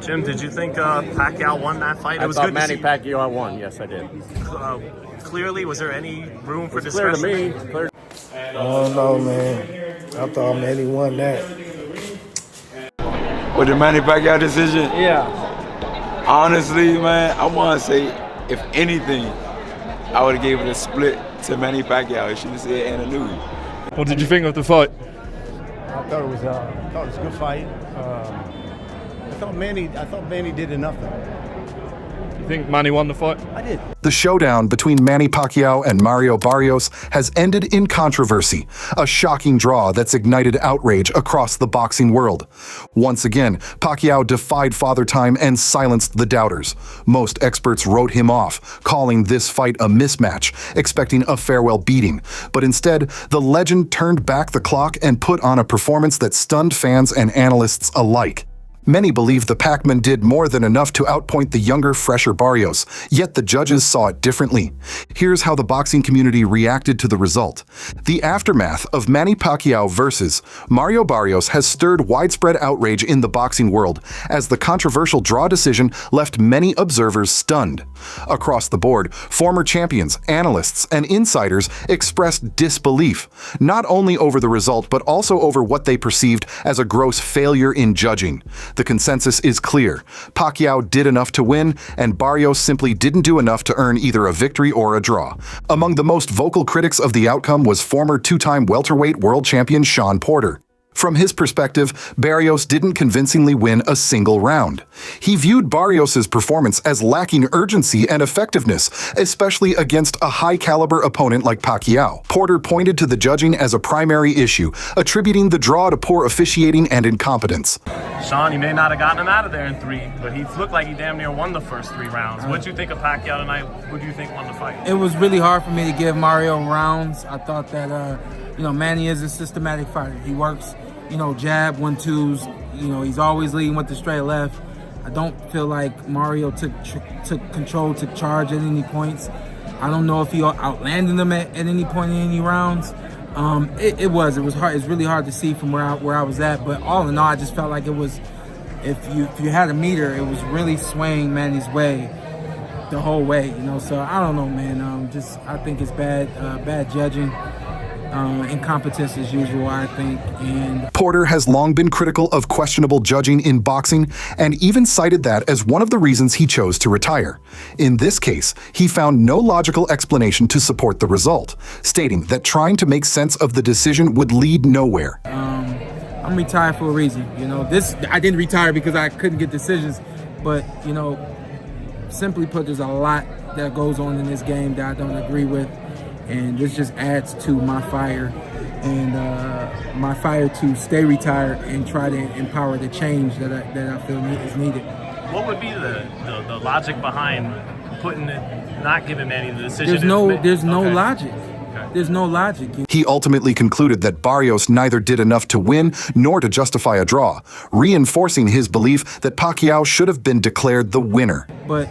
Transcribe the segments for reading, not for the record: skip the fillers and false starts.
Jim, did you think Pacquiao won that fight? It was I thought good Manny to see. Pacquiao won. Yes, I did. Clearly, was there any room for Clear discretion? to me. Clear. I don't know, man. I thought Manny won that. With the Manny Pacquiao decision? Yeah. Honestly, man, I want to say, if anything, I would have gave it a split to Manny Pacquiao. It should have said in the news. What did you think of the fight? I thought it was a good fight. I thought Manny did enough. You think Manny won the fight? I did. The showdown between Manny Pacquiao and Mario Barrios has ended in controversy, a shocking draw that's ignited outrage across the boxing world. Once again, Pacquiao defied Father Time and silenced the doubters. Most experts wrote him off, calling this fight a mismatch, expecting a farewell beating. But instead, the legend turned back the clock and put on a performance that stunned fans and analysts alike. Many believe the Pac-Man did more than enough to outpoint the younger, fresher Barrios, yet the judges saw it differently. Here's how the boxing community reacted to the result. The aftermath of Manny Pacquiao versus Mario Barrios has stirred widespread outrage in the boxing world, as the controversial draw decision left many observers stunned. Across the board, former champions, analysts, and insiders expressed disbelief, not only over the result but also over what they perceived as a gross failure in judging. The consensus is clear. Pacquiao did enough to win, and Barrios simply didn't do enough to earn either a victory or a draw. Among the most vocal critics of the outcome was former two-time welterweight world champion Shawn Porter. From his perspective, Barrios didn't convincingly win a single round. He viewed Barrios' performance as lacking urgency and effectiveness, especially against a high-caliber opponent like Pacquiao. Porter pointed to the judging as a primary issue, attributing the draw to poor officiating and incompetence. Shawn, he may not have gotten him out of there in 3, but he looked like he damn near won the first 3 rounds. What did you think of Pacquiao tonight? Who do you think won the fight? It was really hard for me to give Mario rounds. I thought that, Manny is a systematic fighter. He works, jab, 1-2s. He's always leading with the straight left. I don't feel like Mario took control, took charge at any points. I don't know if he outlanded them at any point in any rounds. It was hard. It's really hard to see from where I was at. But all in all, I just felt like it was, if you had a meter, it was really swaying Manny's way the whole way. So I don't know, man. I think it's bad judging. Incompetence as usual, I think. And Porter has long been critical of questionable judging in boxing and even cited that as one of the reasons he chose to retire. In this case, he found no logical explanation to support the result, stating that trying to make sense of the decision would lead nowhere. I'm retired for a reason. I didn't retire because I couldn't get decisions, but simply put, there's a lot that goes on in this game that I don't agree with. And this just adds to my fire to stay retired and try to empower the change that I feel is needed. What would be the logic behind not giving Manny the decision? There's no logic. Okay. There's no logic. He ultimately concluded that Barrios neither did enough to win nor to justify a draw, reinforcing his belief that Pacquiao should have been declared the winner. But,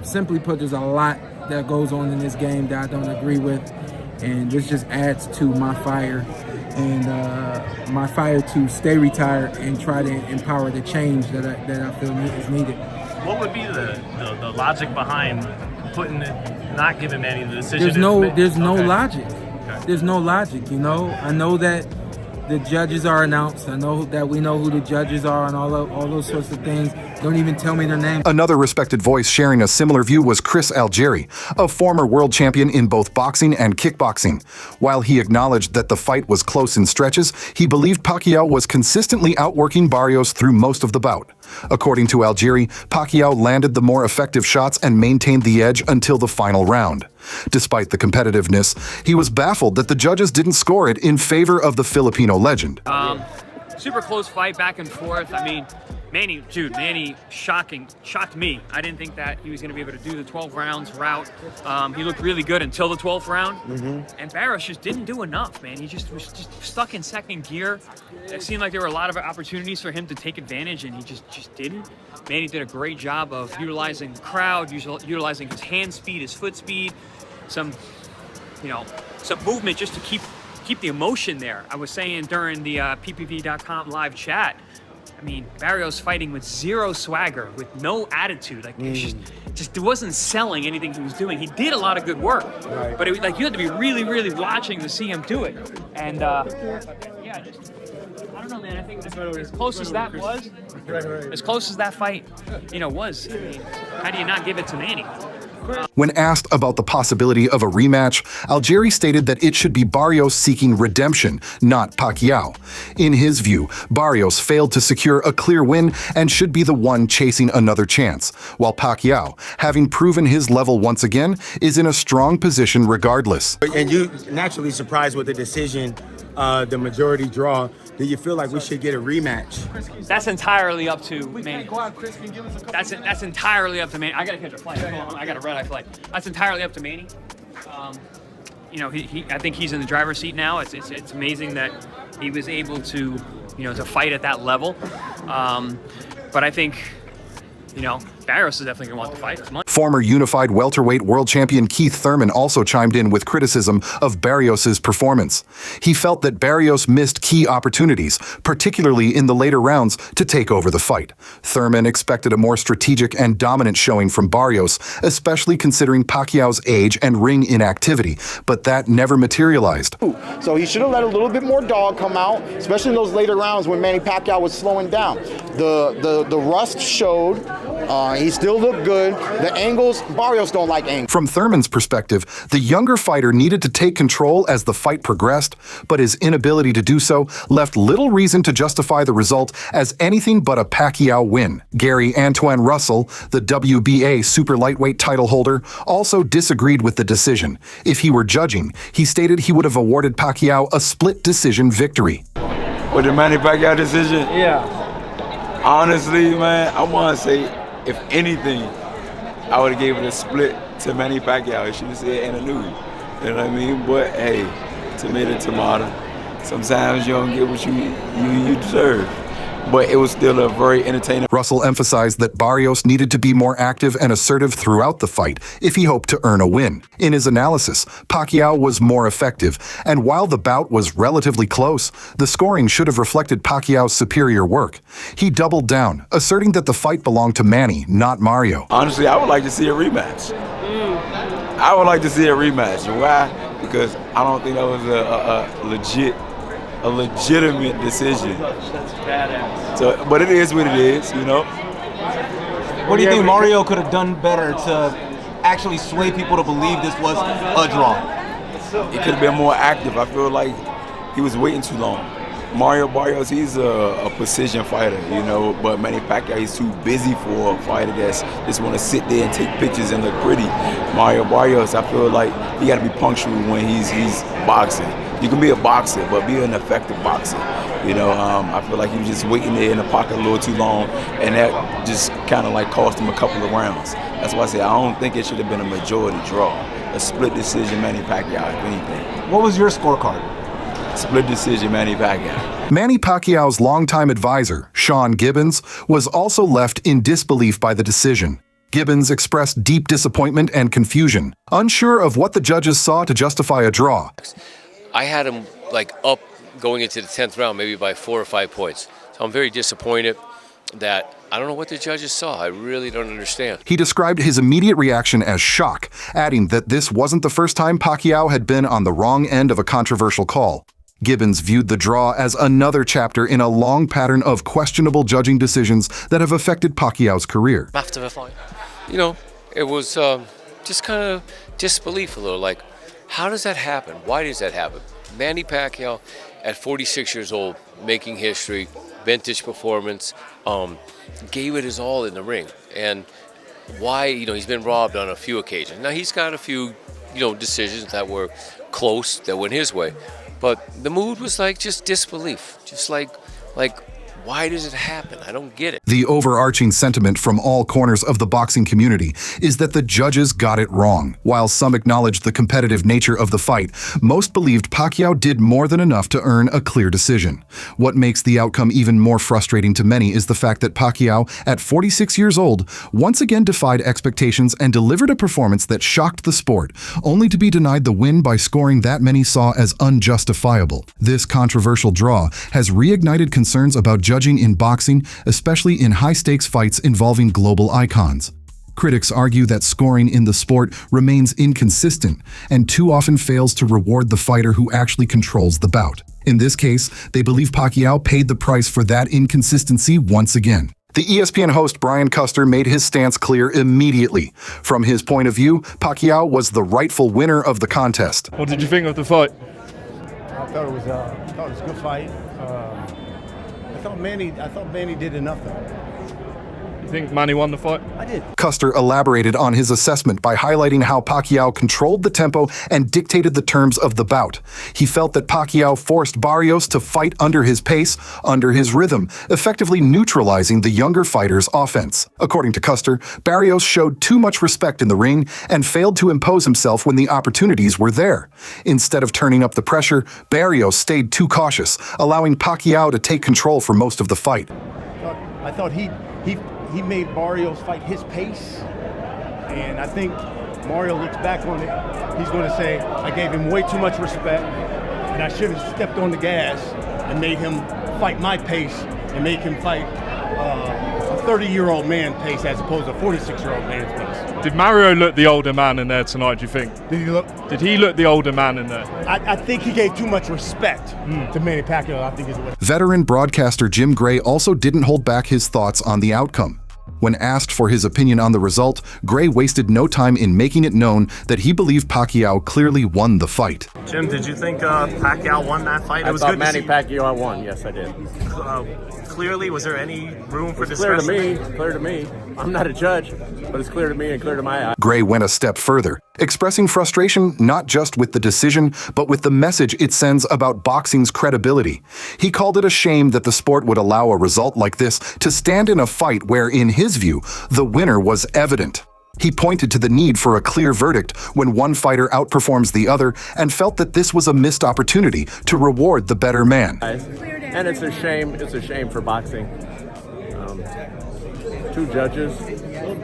simply put, there's a lot that goes on in this game that I don't agree with, and this just adds to my fire to stay retired and try to empower the change that I feel is needed. What would be the logic behind not giving Manny the decision? There's no logic. Okay. There's no logic. I know that the judges are announced. I know that we know who the judges are and all those sorts of things. Don't even tell me their name. Another respected voice sharing a similar view was Chris Algeri, a former world champion in both boxing and kickboxing. While he acknowledged that the fight was close in stretches, he believed Pacquiao was consistently outworking Barrios through most of the bout. According to Algeri, Pacquiao landed the more effective shots and maintained the edge until the final round. Despite the competitiveness, he was baffled that the judges didn't score it in favor of the Filipino legend. Super close fight, back and forth. I mean, Manny shocked me. I didn't think that he was going to be able to do the 12 rounds route. He looked really good until the 12th round. And Barrios just didn't do enough, man. He just was stuck in second gear. It seemed like there were a lot of opportunities for him to take advantage, and he just didn't. Manny did a great job of utilizing the crowd, utilizing his hand speed, his foot speed, some movement just to keep the emotion there. I was saying during the PPV.com live chat, I mean, Barrios fighting with zero swagger, with no attitude. Like, it just wasn't selling anything he was doing. He did a lot of good work, but it, like, you had to be really, really watching to see him do it. And yeah, just, I don't know, man. I think as close as that was, as close as that fight, you know, was. I mean, how do you not give it to Manny? When asked about the possibility of a rematch, Algeri stated that it should be Barrios seeking redemption, not Pacquiao. In his view, Barrios failed to secure a clear win and should be the one chasing another chance, while Pacquiao, having proven his level once again, is in a strong position regardless. And you naturally surprised with the decision, the majority draw. Do you feel like we should get a rematch? That's entirely up to Manny. That's entirely up to Manny. I gotta catch a flight. Hold on, I got a red-eye flight. That's entirely up to Manny. You know, I think he's in the driver's seat now. It's amazing that he was able to, you know, to fight at that level. But I think, you know, Barrios is definitely gonna want to fight. Former unified welterweight world champion Keith Thurman also chimed in with criticism of Barrios' performance. He felt that Barrios missed key opportunities, particularly in the later rounds, to take over the fight. Thurman expected a more strategic and dominant showing from Barrios, especially considering Pacquiao's age and ring inactivity, but that never materialized. So he should have let a little bit more dog come out, especially in those later rounds when Manny Pacquiao was slowing down. The rust showed. He still looked good. The angles, Barrios don't like angles. From Thurman's perspective, the younger fighter needed to take control as the fight progressed, but his inability to do so left little reason to justify the result as anything but a Pacquiao win. Gary Antoine Russell, the WBA super lightweight title holder, also disagreed with the decision. If he were judging, he stated he would have awarded Pacquiao a split decision victory. With the Manny Pacquiao decision? Yeah. Honestly, man, I want to say, if anything, I would have gave it a split to Manny Pacquiao. She would say it in the news. You know what I mean? But hey, tomato. Sometimes you don't get what you deserve. But it was still a very entertaining. Russell emphasized that Barrios needed to be more active and assertive throughout the fight if he hoped to earn a win. In his analysis, Pacquiao was more effective, and while the bout was relatively close, the scoring should have reflected Pacquiao's superior work. He doubled down, asserting that the fight belonged to Manny, not Mario. Honestly, I would like to see a rematch. I would like to see a rematch. Why? Because I don't think that was a legitimate decision. That's badass. So, but it is what it is, you know. What do you think Mario could have done better to actually sway people to believe this was a draw? It could have been more active. I feel like he was waiting too long. Mario Barrios, he's a precision fighter, you know, but Manny Pacquiao, he's too busy for a fighter that's just want to sit there and take pictures and look pretty. Mario Barrios, I feel like he got to be punctual when he's boxing. You can be a boxer, but be an effective boxer. You know, I feel like he was just waiting there in the pocket a little too long, and that just kind of like cost him a couple of rounds. That's why I say I don't think it should have been a majority draw. A split decision, Manny Pacquiao, if anything. What was your scorecard? Split decision, Manny Pacquiao. Manny Pacquiao's longtime advisor, Sean Gibbons, was also left in disbelief by the decision. Gibbons expressed deep disappointment and confusion, unsure of what the judges saw to justify a draw. I had him like up going into the 10th round, maybe by 4 or 5 points. So I'm very disappointed that I don't know what the judges saw. I really don't understand. He described his immediate reaction as shock, adding that this wasn't the first time Pacquiao had been on the wrong end of a controversial call. Gibbons viewed the draw as another chapter in a long pattern of questionable judging decisions that have affected Pacquiao's career. After the fight, you know, it was just kind of disbelief a little, like, how does that happen? Why does that happen? Manny Pacquiao, at 46 years old, making history, vintage performance, gave it his all in the ring. And why, you know, he's been robbed on a few occasions. Now, he's got a few, you know, decisions that were close, that went his way. But the mood was like just disbelief, just like why does it happen? I don't get it. The overarching sentiment from all corners of the boxing community is that the judges got it wrong. While some acknowledged the competitive nature of the fight, most believed Pacquiao did more than enough to earn a clear decision. What makes the outcome even more frustrating to many is the fact that Pacquiao, at 46 years old, once again defied expectations and delivered a performance that shocked the sport, only to be denied the win by scoring that many saw as unjustifiable. This controversial draw has reignited concerns about judging judging in boxing, especially in high-stakes fights involving global icons. Critics argue that scoring in the sport remains inconsistent and too often fails to reward the fighter who actually controls the bout. In this case, they believe Pacquiao paid the price for that inconsistency once again. The ESPN host Brian Custer made his stance clear immediately. From his point of view, Pacquiao was the rightful winner of the contest. What did you think of the fight? I thought it was a good fight. I thought Manny did enough though. You think Manny won the fight? I did. Custer elaborated on his assessment by highlighting how Pacquiao controlled the tempo and dictated the terms of the bout. He felt that Pacquiao forced Barrios to fight under his pace, under his rhythm, effectively neutralizing the younger fighter's offense. According to Custer, Barrios showed too much respect in the ring and failed to impose himself when the opportunities were there. Instead of turning up the pressure, Barrios stayed too cautious, allowing Pacquiao to take control for most of the fight. I thought he made Barrios fight his pace, and I think Mario looks back on it. He's going to say, I gave him way too much respect, and I should have stepped on the gas and made him fight my pace and make him fight a 30-year-old man pace as opposed to a 46-year-old man's pace. Did Mario look the older man in there tonight, do you think? Did he look the older man in there? I think he gave too much respect to Manny Pacquiao. I think is what. Veteran broadcaster Jim Gray also didn't hold back his thoughts on the outcome. When asked for his opinion on the result, Gray wasted no time in making it known that he believed Pacquiao clearly won the fight. Jim, did you think Pacquiao won that fight? I thought Manny Pacquiao won. Yes, I did. Clearly, was there any room for discretion? Clear to me. I'm not a judge, but it's clear to me and clear to my eye. Gray went a step further, expressing frustration not just with the decision, but with the message it sends about boxing's credibility. He called it a shame that the sport would allow a result like this to stand in a fight where, in his view, the winner was evident. He pointed to the need for a clear verdict when one fighter outperforms the other and felt that this was a missed opportunity to reward the better man. And it's a shame for boxing. Two judges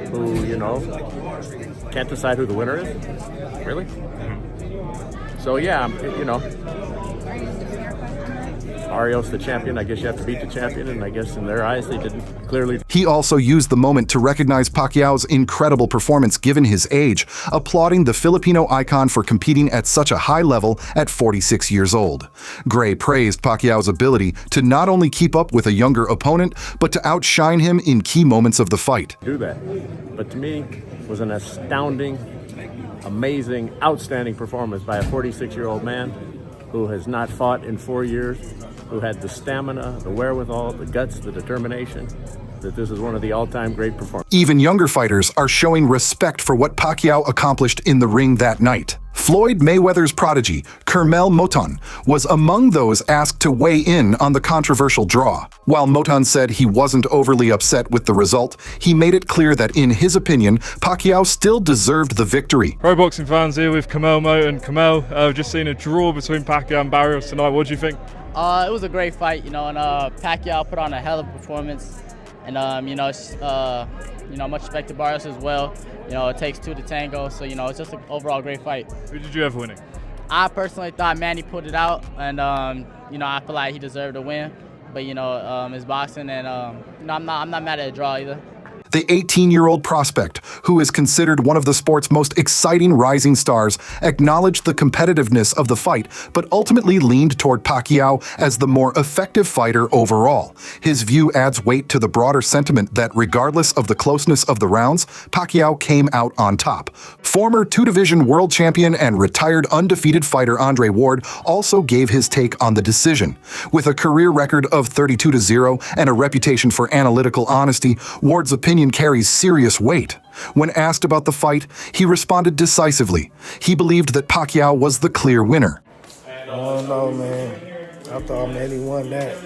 who, can't decide who the winner is. Really? So yeah, Barrios the champion. I guess you have to beat the champion, and I guess in their eyes they didn't clearly. He also used the moment to recognize Pacquiao's incredible performance given his age, applauding the Filipino icon for competing at such a high level at 46 years old. Gray praised Pacquiao's ability to not only keep up with a younger opponent, but to outshine him in key moments of the fight. Do that, but to me, it was an astounding, amazing, outstanding performance by a 46-year-old man who has not fought in 4 years, who had the stamina, the wherewithal, the guts, the determination, that this is one of the all-time great performances. Even younger fighters are showing respect for what Pacquiao accomplished in the ring that night. Floyd Mayweather's prodigy, Kermel Moton, was among those asked to weigh in on the controversial draw. While Moton said he wasn't overly upset with the result, he made it clear that, in his opinion, Pacquiao still deserved the victory. Pro boxing fans here with Kermel Moton. Kermel, I've just seen a draw between Pacquiao and Barrios tonight. What do you think? It was a great fight, and Pacquiao put on a hell of a performance. And, much respect to Barrios as well. It takes two to tango, so, it's just an overall great fight. Who did you have winning? I personally thought Manny put it out, and, I feel like he deserved a win. But, it's boxing, and, I'm not mad at a draw either. The 18-year-old prospect, who is considered one of the sport's most exciting rising stars, acknowledged the competitiveness of the fight, but ultimately leaned toward Pacquiao as the more effective fighter overall. His view adds weight to the broader sentiment that, regardless of the closeness of the rounds, Pacquiao came out on top. Former two-division world champion and retired undefeated fighter Andre Ward also gave his take on the decision. With a career record of 32-0 and a reputation for analytical honesty, Ward's opinion carries serious weight. When asked about the fight, he responded decisively. He believed that Pacquiao was the clear winner. I don't know, man. I thought Manny won that.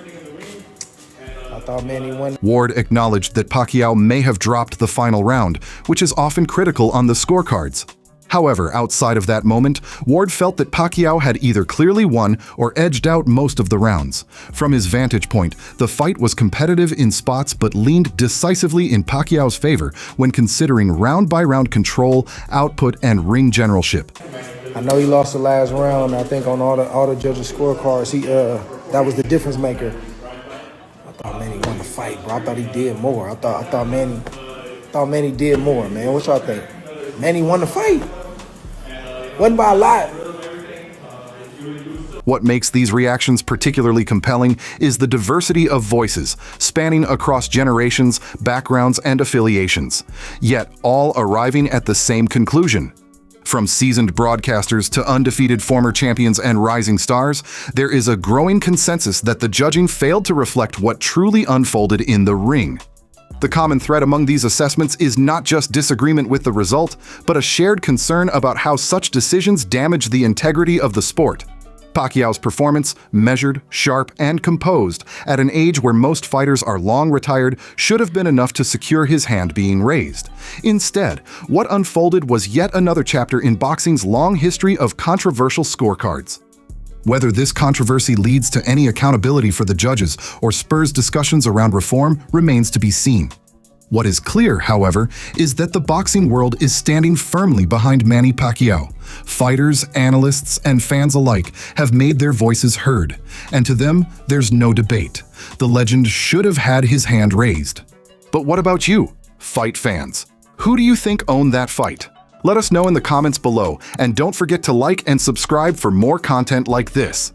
Ward acknowledged that Pacquiao may have dropped the final round, which is often critical on the scorecards. However, outside of that moment, Ward felt that Pacquiao had either clearly won or edged out most of the rounds. From his vantage point, the fight was competitive in spots but leaned decisively in Pacquiao's favor when considering round-by-round control, output, and ring generalship. I know he lost the last round. I think on all the judges' scorecards, that was the difference maker. Manny won the fight, bro. I thought he did more. I thought Manny did more, man. What y'all think? Manny won the fight. Wasn't by a lot. What makes these reactions particularly compelling is the diversity of voices, spanning across generations, backgrounds, and affiliations, yet all arriving at the same conclusion. From seasoned broadcasters to undefeated former champions and rising stars, there is a growing consensus that the judging failed to reflect what truly unfolded in the ring. The common thread among these assessments is not just disagreement with the result, but a shared concern about how such decisions damage the integrity of the sport. Pacquiao's performance, measured, sharp, and composed, at an age where most fighters are long retired, should have been enough to secure his hand being raised. Instead, what unfolded was yet another chapter in boxing's long history of controversial scorecards. Whether this controversy leads to any accountability for the judges or spurs discussions around reform remains to be seen. What is clear, however, is that the boxing world is standing firmly behind Manny Pacquiao. Fighters, analysts, and fans alike have made their voices heard, and to them, there's no debate. The legend should have had his hand raised. But what about you, fight fans? Who do you think owned that fight? Let us know in the comments below, and don't forget to like and subscribe for more content like this.